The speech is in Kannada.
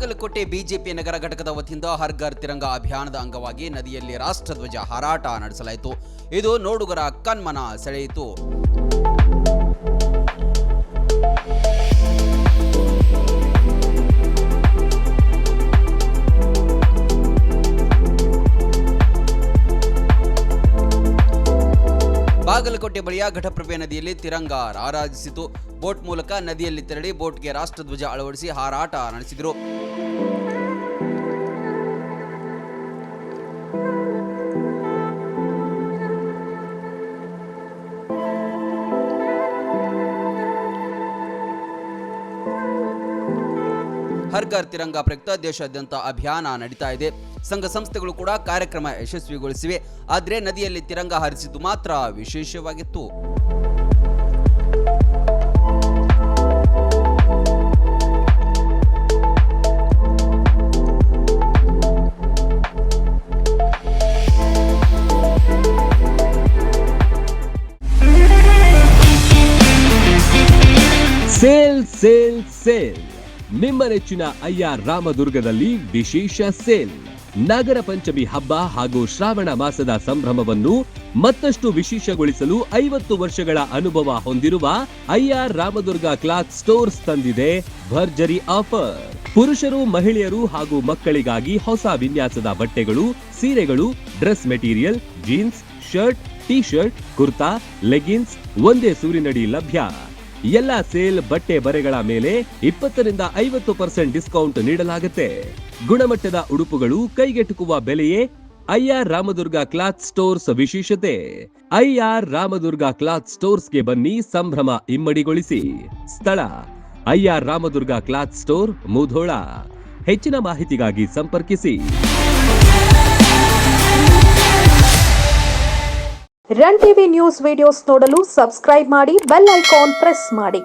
ಬಾಗಲಕೋಟೆ ಬಿಜೆಪಿ ನಗರ ಘಟಕದ ವತಿಯಿಂದ ಹರ್ ಘರ್ ತಿರಂಗ ಅಭಿಯಾನದ ಅಂಗವಾಗಿ ನದಿಯಲ್ಲಿ ರಾಷ್ಟ್ರಧ್ವಜ ಹಾರಾಟ ನಡೆಸಲಾಯಿತು. ಇದು ನೋಡುಗರ ಕಣ್ಮನ ಸೆಳೆಯಿತು. ಬಾಗಲಕೋಟೆ ಬಳಿಯ ಘಟಪ್ರಭೆ ನದಿಯಲ್ಲಿ ತಿರಂಗ ರಾರಾಜಿಸಿತು. ಬೋಟ್ ಮೂಲಕ ನದಿಯಲ್ಲಿ ತೆರಳಿ ಬೋಟ್ಗೆ ರಾಷ್ಟ್ರಧ್ವಜ ಅಳವಡಿಸಿ ಹಾರಾಟ ನಡೆಸಿದರು. ಹರ್ ಘರ್ ತಿರಂಗ ಪ್ರಯುಕ್ತ ದೇಶಾದ್ಯಂತ ಅಭಿಯಾನ ನಡೀತಾ ಇದೆ. ಸಂಘ ಸಂಸ್ಥೆಗಳು ಕೂಡ ಕಾರ್ಯಕ್ರಮ ಯಶಸ್ವಿಗೊಳಿಸಿವೆ. ಆದರೆ ನದಿಯಲ್ಲಿ ತಿರಂಗ ಹಾರಿಸಿದ್ದು ಮಾತ್ರ ವಿಶೇಷವಾಗಿತ್ತು. ಸೇಲ್ ಸೇಲ್ ಸೇಲ್ ನಿಮ್ಮ ನೆಚ್ಚಿನ ಅಯ್ಯಾರ್ ರಾಮದುರ್ಗದಲ್ಲಿ ವಿಶೇಷ ಸೇಲ್. ನಾಗರ ಪಂಚಮಿ ಹಬ್ಬ ಹಾಗೂ ಶ್ರಾವಣ ಮಾಸದ ಸಂಭ್ರಮವನ್ನು ಮತ್ತಷ್ಟು ವಿಶೇಷಗೊಳಿಸಲು 50 ವರ್ಷಗಳ ಅನುಭವ ಹೊಂದಿರುವ ಅಯ್ಯಾರ್ ರಾಮದುರ್ಗ ಕ್ಲಾತ್ ಸ್ಟೋರ್ಸ್ ತಂದಿದೆ ಭರ್ಜರಿ ಆಫರ್. ಪುರುಷರು, ಮಹಿಳೆಯರು ಹಾಗೂ ಮಕ್ಕಳಿಗಾಗಿ ಹೊಸ ವಿನ್ಯಾಸದ ಬಟ್ಟೆಗಳು, ಸೀರೆಗಳು, dress material, jeans, shirt, T shirt, kurta, leggings ಒಂದೇ ಸೂರಿನಡಿ ಲಭ್ಯ. ಎಲ್ಲ ಸೇಲ್ ಬಟ್ಟೆ ಬರೆಗಳ ಮೇಲೆ 20ರಿಂದ 50% ಡಿಸ್ಕೌಂಟ್ ನೀಡಲಾಗುತ್ತೆ. ಗುಣಮಟ್ಟದ ಉಡುಪುಗಳು ಕೈಗೆಟುಕುವ ಬೆಲೆಯೇ ಅಯ್ಯಾರ್ ರಾಮದುರ್ಗ ಕ್ಲಾತ್ ಸ್ಟೋರ್ಸ್ ವಿಶೇಷತೆ. ಅಯ್ಯಾರ್ ರಾಮದುರ್ಗ ಕ್ಲಾತ್ ಸ್ಟೋರ್ಸ್ಗೆ ಬನ್ನಿ, ಸಂಭ್ರಮ ಇಮ್ಮಡಿಗೊಳಿಸಿ. ಸ್ಥಳ ಅಯ್ಯಾರ್ ರಾಮದುರ್ಗ ಕ್ಲಾತ್ ಸ್ಟೋರ್, ಮುಧೋಳ. ಹೆಚ್ಚಿನ ಮಾಹಿತಿಗಾಗಿ ಸಂಪರ್ಕಿಸಿ. ರನ್ ಟಿವಿ ನ್ಯೂಸ್ ವಿಡಿಯೋಸ್ ನೋಡಲು ಸಬ್ಸ್ಕ್ರೈಬ್ ಮಾಡಿ, ಬೆಲ್ ಐಕಾನ್ ಪ್ರೆಸ್ ಮಾಡಿ.